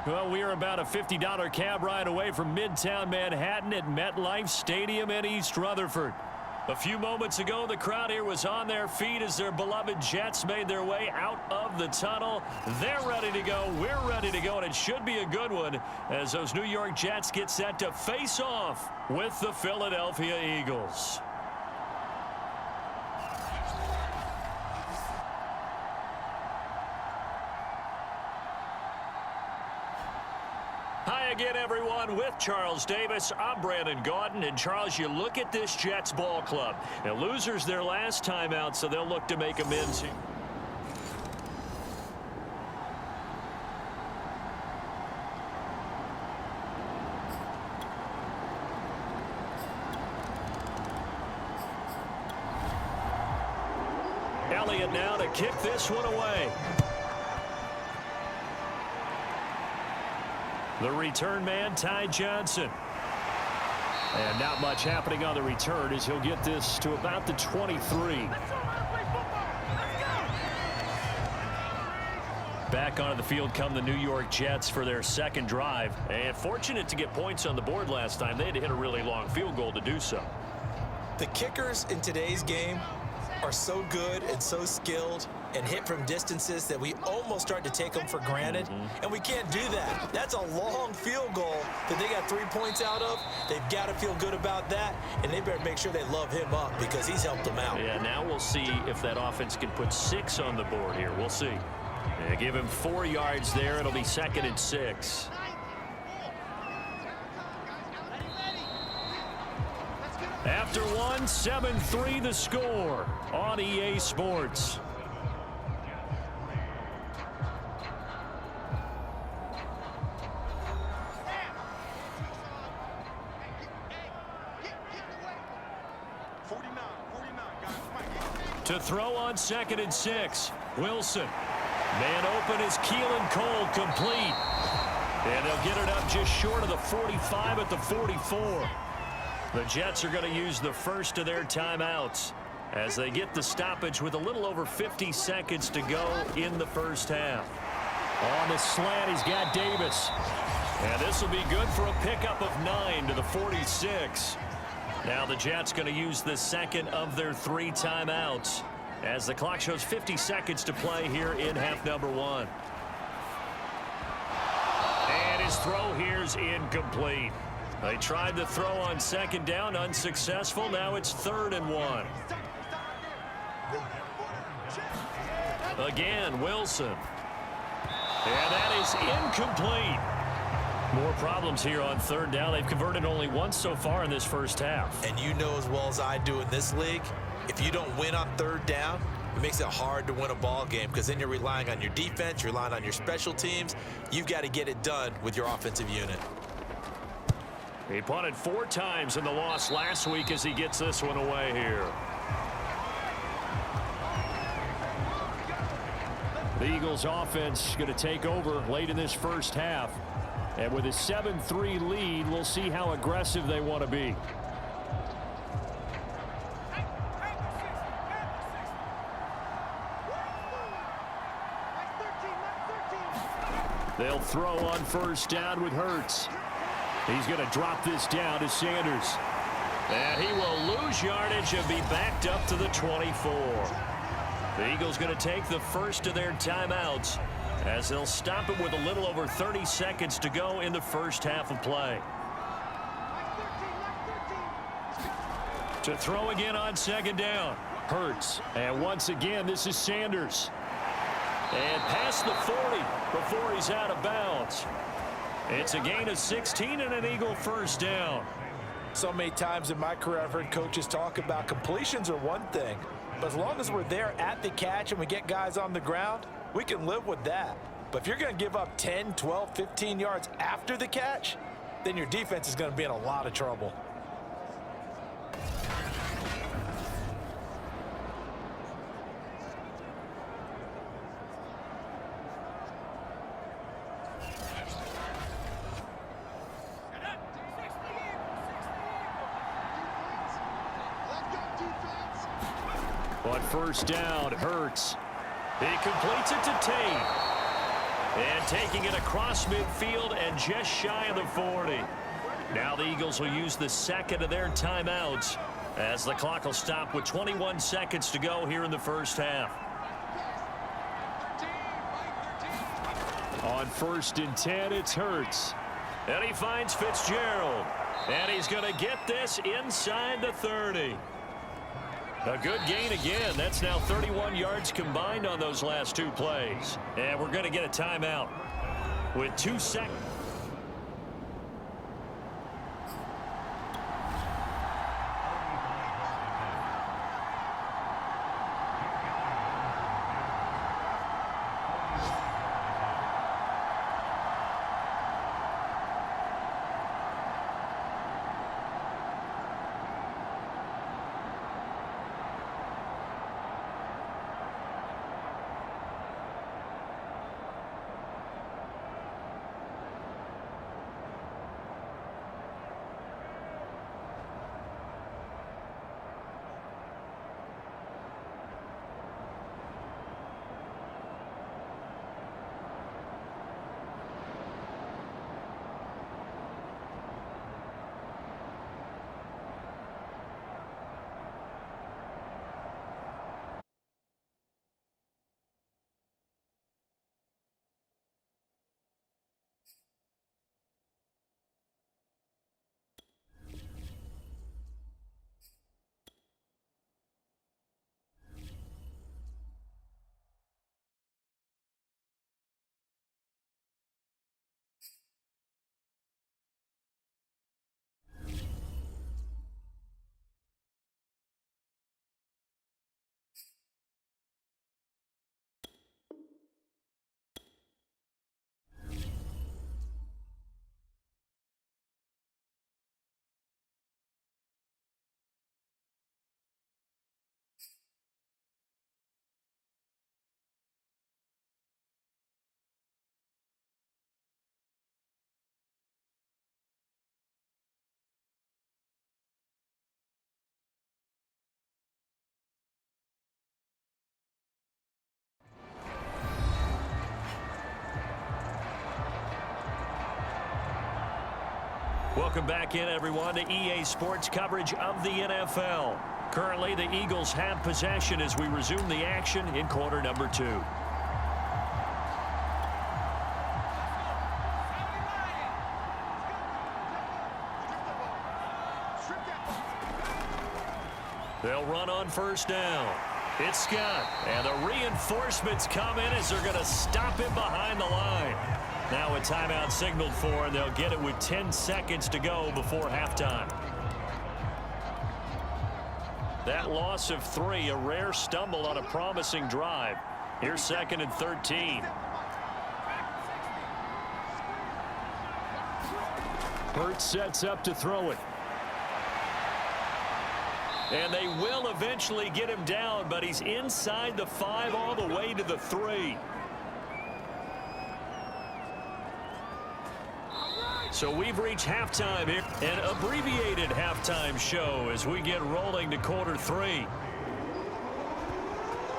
Well, we are about a $50 cab ride away from Midtown Manhattan at MetLife Stadium in East Rutherford. A few moments ago, the crowd here was on their feet as their beloved Jets made their way out of the tunnel. They're ready to go. We're ready to go, and it should be a good one as those New York Jets get set to face off with the Philadelphia Eagles. Hi again, everyone. With Charles Davis, I'm Brandon Gaudin. And, Charles, you look at this Jets ball club. Now, losers their last time out, so they'll look to make amends here. Elliott now to kick this one away. The return man, Ty Johnson. And not much happening on the return as he'll get this to about the 23. Back onto the field come the New York Jets for their second drive. And fortunate to get points on the board last time. They had to hit a really long field goal to do so. The kickers in today's game are so good and so skilled and hit from distances that we almost start to take them for granted, and we can't do that. That's a long field goal that they got 3 points out of. They've got to feel good about that, and they better make sure they love him up because he's helped them out. Yeah, now we'll see if that offense can put 6 on the board here. We'll see. They give him 4 yards there. It'll be 2nd and 6. After one, 7-3 the score on EA Sports. To throw on 2nd and 6. Wilson. Man open is Keelan Cole, complete. And they'll get it up just short of the 45 at the 44. The Jets are going to use the first of their timeouts as they get the stoppage with a little over 50 seconds to go in the first half. On the slant, he's got Davis. And this will be good for a pickup of 9 to the 46. Now the Jets going to use the second of their 3 timeouts as the clock shows 50 seconds to play here in half number 1. And his throw here's incomplete. They tried to throw on 2nd down, unsuccessful. Now it's 3rd and 1. Again, Wilson. And that is incomplete. More problems here on 3rd down. They've converted only once so far in this first half. And you know as well as I do in this league, if you don't win on 3rd down, it makes it hard to win a ball game because then you're relying on your defense, you're relying on your special teams. You've got to get it done with your offensive unit. He punted 4 times in the loss last week as he gets this one away here. The Eagles offense going to take over late in this first half. And with a 7-3 lead, we'll see how aggressive they want to be. They'll throw on 1st down with Hurts. He's going to drop this down to Sanders. And he will lose yardage and be backed up to the 24. The Eagles going to take the first of their timeouts as they'll stop it with a little over 30 seconds to go in the first half of play. To throw again on 2nd down. Hurts. And once again, this is Sanders. And past the 40 before he's out of bounds. It's a gain of 16 and an Eagle 1st down. So many times in my career I've heard coaches talk about completions are one thing, but as long as we're there at the catch and we get guys on the ground, we can live with that. But if you're going to give up 10, 12, 15 yards after the catch, then your defense is going to be in a lot of trouble. On 1st down, Hurts. He completes it to Tate. And taking it across midfield and just shy of the 40. Now the Eagles will use the second of their timeouts as the clock will stop with 21 seconds to go here in the first half. On 1st and 10, it's Hurts. And he finds Fitzgerald. And he's going to get this inside the 30. A good gain again. That's now 31 yards combined on those last 2 plays. And we're going to get a timeout with 2 seconds. Welcome back in, everyone, to EA Sports coverage of the NFL. Currently, the Eagles have possession as we resume the action in quarter number 2. They'll run on 1st down. It's Scott, and the reinforcements come in as they're going to stop him behind the line. Now a timeout signaled for, and they'll get it with 10 seconds to go before halftime. That loss of 3, a rare stumble on a promising drive. Here's 2nd and 13. Hurts sets up to throw it. And they will eventually get him down, but he's inside the 5 all the way to the 3. So we've reached halftime here, an abbreviated halftime show as we get rolling to quarter 3.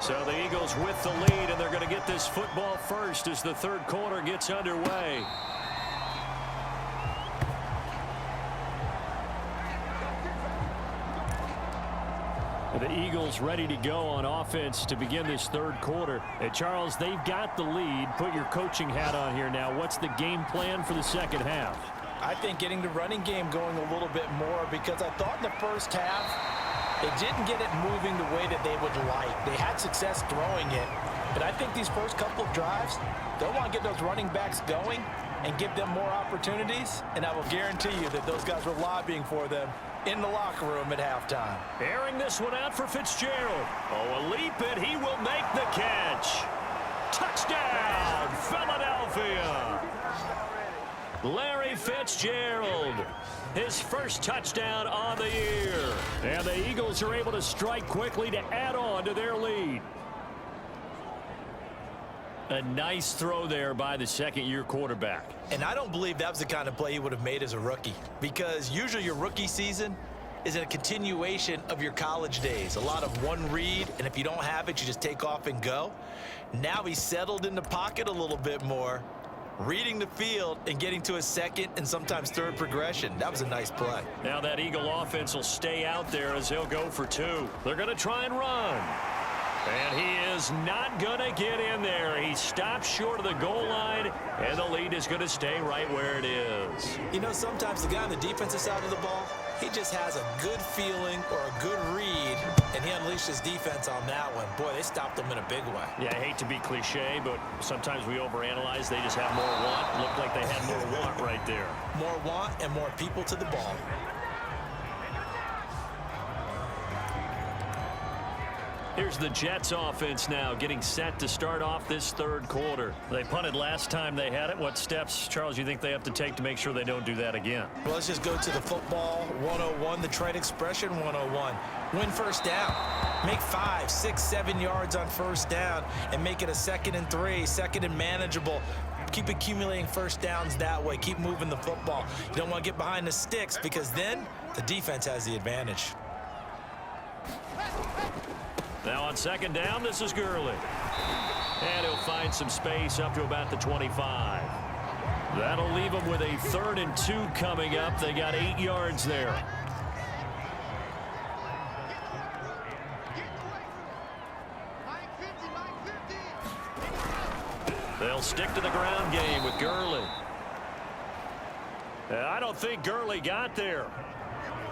So the Eagles with the lead, and they're going to get this football first as the 3rd quarter gets underway. The Eagles ready to go on offense to begin this 3rd quarter. And Charles, they've got the lead. Put your coaching hat on here now. What's the game plan for the 2nd half? I think getting the running game going a little bit more, because I thought in the first half they didn't get it moving the way that they would like. They had success throwing it. But I think these first couple of drives, they'll want to get those running backs going and give them more opportunities. And I will guarantee you that those guys were lobbying for them in the locker room at halftime. Airing this one out for Fitzgerald. Oh, a leap, and he will make the catch. Touchdown, Philadelphia. Larry Fitzgerald, his first touchdown on the year. And the Eagles are able to strike quickly to add on to their lead. A nice throw there by the 2nd-year quarterback. And I don't believe that was the kind of play he would have made as a rookie, because usually your rookie season, is a continuation of your college days. A lot of one read, and if you don't have it, you just take off and go. Now he's settled in the pocket a little bit more, reading the field and getting to a second and sometimes third progression. That was a nice play. Now that Eagle offense will stay out there as he'll go for 2. They're going to try and run. And he is not going to get in there. He stops short of the goal line, and the lead is going to stay right where it is. You know, sometimes the guy on the defensive side of the ball, he just has a good feeling or a good read, and he unleashed his defense on that one. Boy, they stopped him in a big way. Yeah, I hate to be cliche, but sometimes we overanalyze. They just have more want. Looked like they had more want right there. More want and more people to the ball. Here's the Jets offense now getting set to start off this third quarter. They punted last time they had it. What steps, Charles, you think they have to take to make sure they don't do that again? Well, let's just go to the football 101, the trade expression 101. Win first down. Make 5, 6, 7 yards on first down and make it a 2nd and 3, 2nd and manageable. Keep accumulating first downs that way. Keep moving the football. You don't want to get behind the sticks because then the defense has the advantage. Now on second down, this is Gurley. And he'll find some space up to about the 25. That'll leave him with a 3rd and 2 coming up. They got 8 yards there. They'll stick to the ground game with Gurley. I don't think Gurley got there.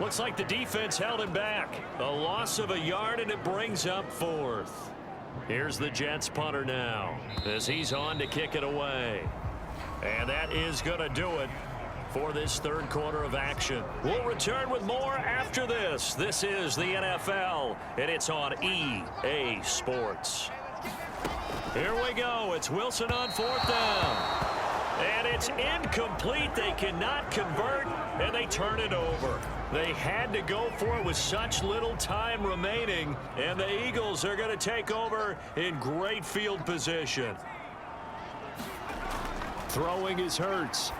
Looks like the defense held him back. A loss of a yard, and it brings up 4th. Here's the Jets punter now as he's on to kick it away. And that is going to do it for this third quarter of action. We'll return with more after this. This is the NFL, and it's on EA Sports. Here we go. It's Wilson on 4th down. And it's incomplete. They cannot convert, and they turn it over. They had to go for it with such little time remaining, and the Eagles are going to take over in great field position. Throwing is Hurts.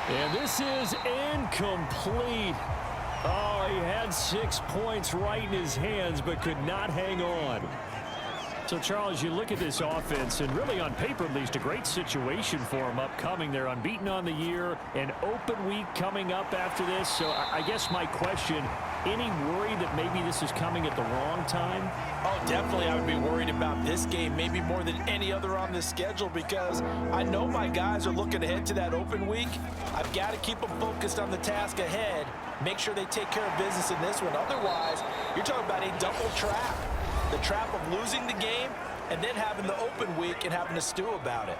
And this is incomplete. Oh, he had 6 points right in his hands, but could not hang on. So, Charles, you look at this offense, and really on paper, at least, a great situation for them upcoming. They're unbeaten on the year, an open week coming up after this. So I guess my question, any worry that maybe this is coming at the wrong time? Oh, definitely I would be worried about this game, maybe more than any other on this schedule, because I know my guys are looking ahead to that open week. I've got to keep them focused on the task ahead, make sure they take care of business in this one. Otherwise, you're talking about a double trap. The trap of losing the game and then having the open week and having to stew about it.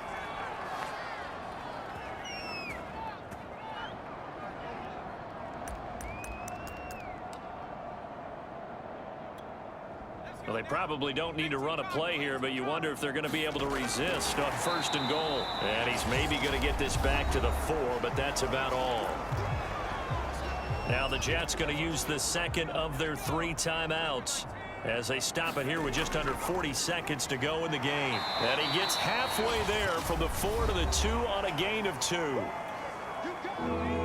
Well, they probably don't need to run a play here, but you wonder if they're going to be able to resist on 1st and goal. And he's maybe going to get this back to the 4, but that's about all. Now the Jets going to use the 2nd of their 3 timeouts as they stop it here with just under 40 seconds to go in the game. And he gets halfway there from the 4 to the 2 on a gain of 2.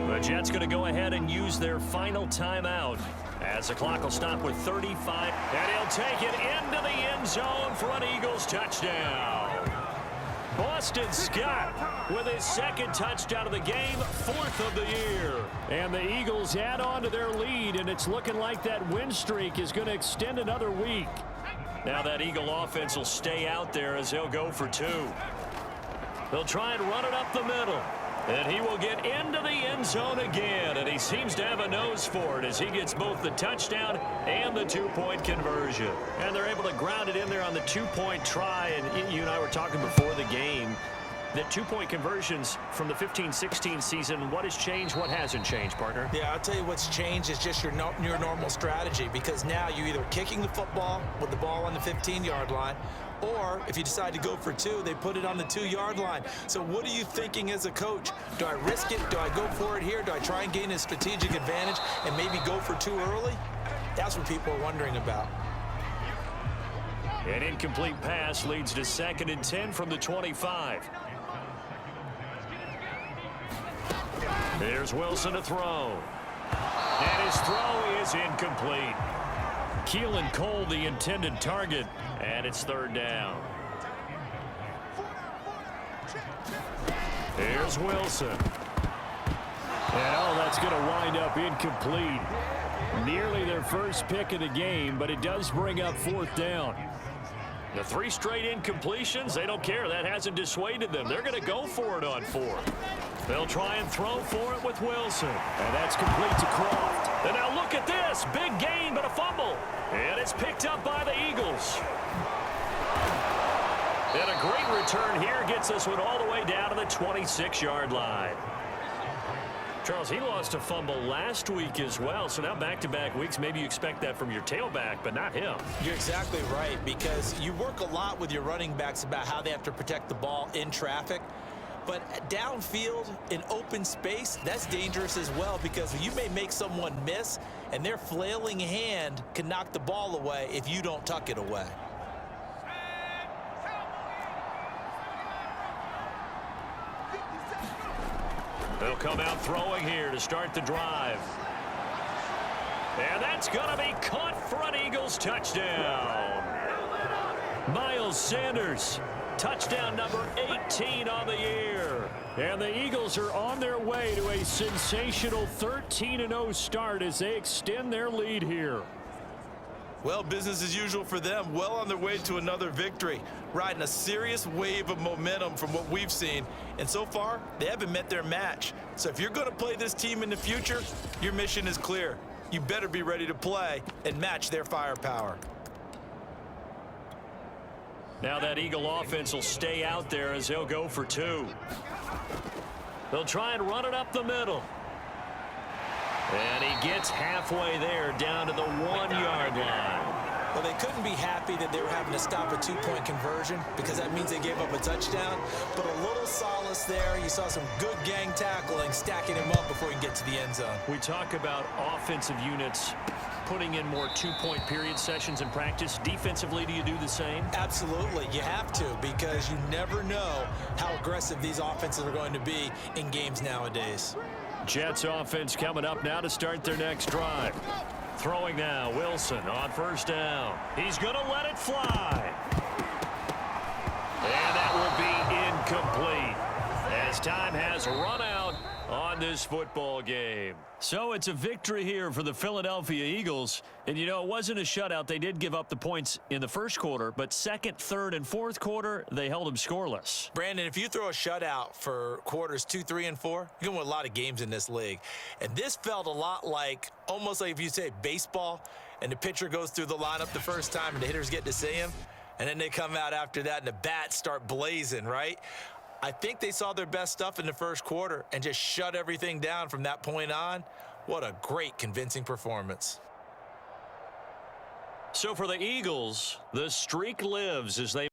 The Jets going to go ahead and use their final timeout as the clock will stop with 35. And he'll take it into the end zone for an Eagles touchdown. Boston Scott with his 2nd touchdown of the game, 4th of the year. And the Eagles add on to their lead, and it's looking like that win streak is going to extend another week. Now that Eagle offense will stay out there as they'll go for 2. They'll try and run it up the middle. And he will get into the end zone again, and he seems to have a nose for it as he gets both the touchdown and the 2-point conversion. And they're able to ground it in there on the 2-point try, and you and I were talking before the game. The 2-point conversions from the 15-16 season, what has changed, what hasn't changed, partner? Yeah, I'll tell you what's changed is just your normal strategy, because now you're either kicking the football with the ball on the 15-yard line, or if you decide to go for 2, they put it on the 2-yard line. So what are you thinking as a coach? Do I risk it? Do I go for it here? Do I try and gain a strategic advantage and maybe go for 2 early? That's what people are wondering about. An incomplete pass leads to 2nd and 10 from the 25. Here's Wilson to throw. And his throw is incomplete. Keelan Cole, the intended target, and it's third down. Here's Wilson. And, that's going to wind up incomplete. Nearly their first pick of the game, but it does bring up fourth down. The 3 straight incompletions, they don't care. That hasn't dissuaded them. They're going to go for it on fourth. They'll try and throw for it with Wilson. And that's complete to Croft. And now look at this. Big gain, but a fumble. And it's picked up by the Eagles. And a great return here gets this one all the way down to the 26-yard line. Charles, he lost a fumble last week as well, so now back-to-back weeks, maybe you expect that from your tailback, but not him. You're exactly right, because you work a lot with your running backs about how they have to protect the ball in traffic. But downfield, in open space, that's dangerous as well, because you may make someone miss, and their flailing hand can knock the ball away if you don't tuck it away. They'll come out throwing here to start the drive. And that's going to be caught for an Eagles touchdown. Miles Sanders, touchdown number 18 on the year. And the Eagles are on their way to a sensational 13-0 start as they extend their lead here. Well, business as usual for them. Well on their way to another victory. Riding a serious wave of momentum from what we've seen. And so far, they haven't met their match. So if you're going to play this team in the future, your mission is clear. You better be ready to play and match their firepower. Now that Eagle offense will stay out there as they'll go for 2. They'll try and run it up the middle. And he gets halfway there, down to the 1-yard line. Well, they couldn't be happy that they were having to stop a 2-point conversion, because that means they gave up a touchdown. But a little solace there. You saw some good gang tackling, stacking him up before he can get to the end zone. We talk about offensive units putting in more 2-point period sessions in practice. Defensively, do you do the same? Absolutely. You have to, because you never know how aggressive these offenses are going to be in games nowadays. Jets offense coming up now to start their next drive. Throwing now, Wilson on first down. He's going to let it fly. And that will be incomplete as time has run out on this football game. So it's a victory here for the Philadelphia Eagles. And, it wasn't a shutout. They did give up the points in the first quarter, but second, third, and fourth quarter, they held them scoreless. Brandon, if you throw a shutout for quarters 2, 3, and 4, you're going to win a lot of games in this league. And this felt a lot like, almost like if you say baseball, and the pitcher goes through the lineup the first time and the hitters get to see him, and then they come out after that and the bats start blazing, right? I think they saw their best stuff in the first quarter and just shut everything down from that point on. What a great, convincing performance. So for the Eagles, the streak lives as they